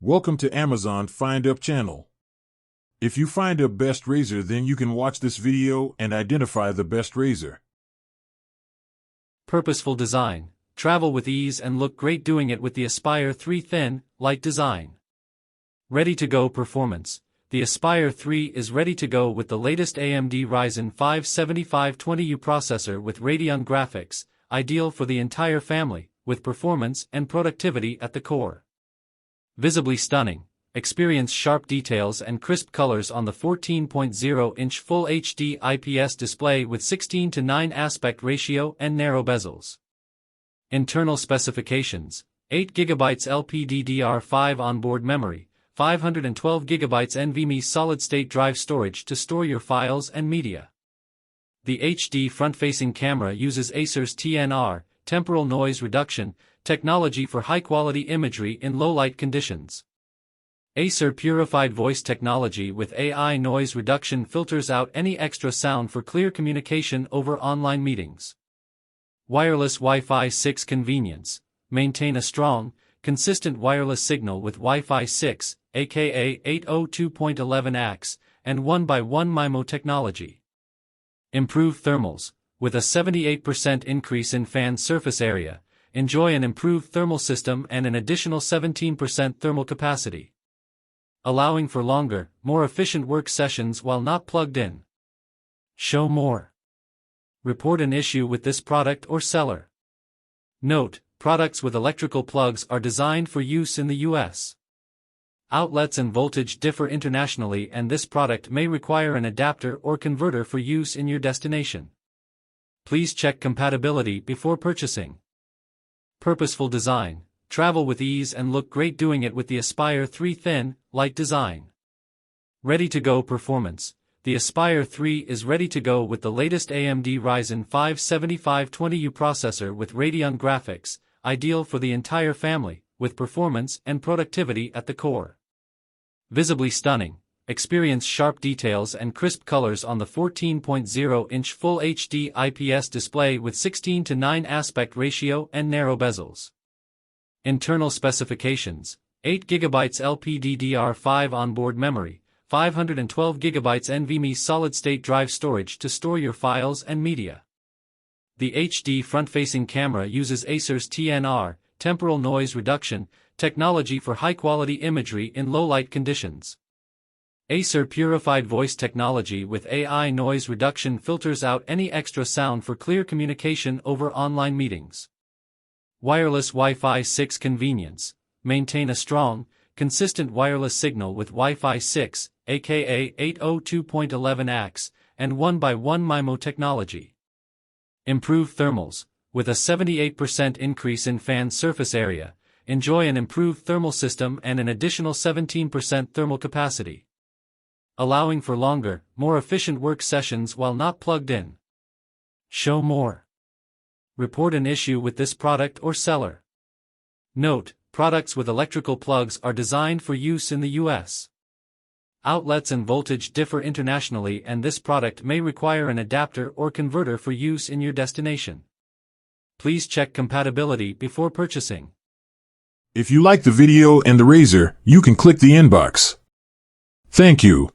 Welcome to Amazon Find Up channel. If you find a best razor, then you can watch this video and identify the best razor. Purposeful design. Travel with ease and look great doing it with the Aspire 3 thin, light design. Ready-to-go performance. The Aspire 3 is ready to go with the latest AMD Ryzen 5 7520U processor with Radeon graphics, ideal for the entire family, with performance and productivity at the core. Visibly stunning. Experience sharp details and crisp colors on the 14.0-inch Full HD IPS display with 16:9 aspect ratio and narrow bezels. Internal specifications: 8GB LPDDR5 onboard memory, 512GB NVMe solid-state drive storage to store your files and media. The HD front-facing camera uses Acer's TNR, temporal noise reduction, technology for high-quality imagery in low-light conditions. Acer purified voice technology with AI noise reduction filters out any extra sound for clear communication over online meetings. Wireless Wi-Fi 6 convenience. Maintain a strong, consistent wireless signal with Wi-Fi 6, aka 802.11ax, and 1x1 MIMO technology. Improve thermals. With a 78% increase in fan surface area, enjoy an improved thermal system and an additional 17% thermal capacity, allowing for longer, more efficient work sessions while not plugged in. Show more. Report an issue with this product or seller. Note: products with electrical plugs are designed for use in the US. Outlets and voltage differ internationally, and this product may require an adapter or converter for use in your destination. Please check compatibility before purchasing. Purposeful design. Travel with ease and look great doing it with the Aspire 3 thin, light design. Ready-to-go performance. The Aspire 3 is ready to go with the latest AMD Ryzen 5 7520U processor with Radeon graphics, ideal for the entire family, with performance and productivity at the core. Visibly stunning. Experience sharp details and crisp colors on the 14.0-inch Full HD IPS display with 16:9 aspect ratio and narrow bezels. Internal specifications: 8GB LPDDR5 onboard memory, 512GB NVMe solid-state drive storage to store your files and media. The HD front-facing camera uses Acer's TNR, temporal noise reduction, technology for high-quality imagery in low-light conditions. Acer purified voice technology with AI noise reduction filters out any extra sound for clear communication over online meetings. Wireless Wi-Fi 6 convenience. Maintain a strong, consistent wireless signal with Wi-Fi 6, aka 802.11ax, and 1x1 MIMO technology. Improve thermals. With a 78% increase in fan surface area, enjoy an improved thermal system and an additional 17% thermal capacity, allowing for longer, more efficient work sessions while not plugged in. Show more. Report an issue with this product or seller. Note: products with electrical plugs are designed for use in the US. Outlets and voltage differ internationally, and this product may require an adapter or converter for use in your destination. Please check compatibility before purchasing. If you like the video and the razor, you can click the inbox. Thank you.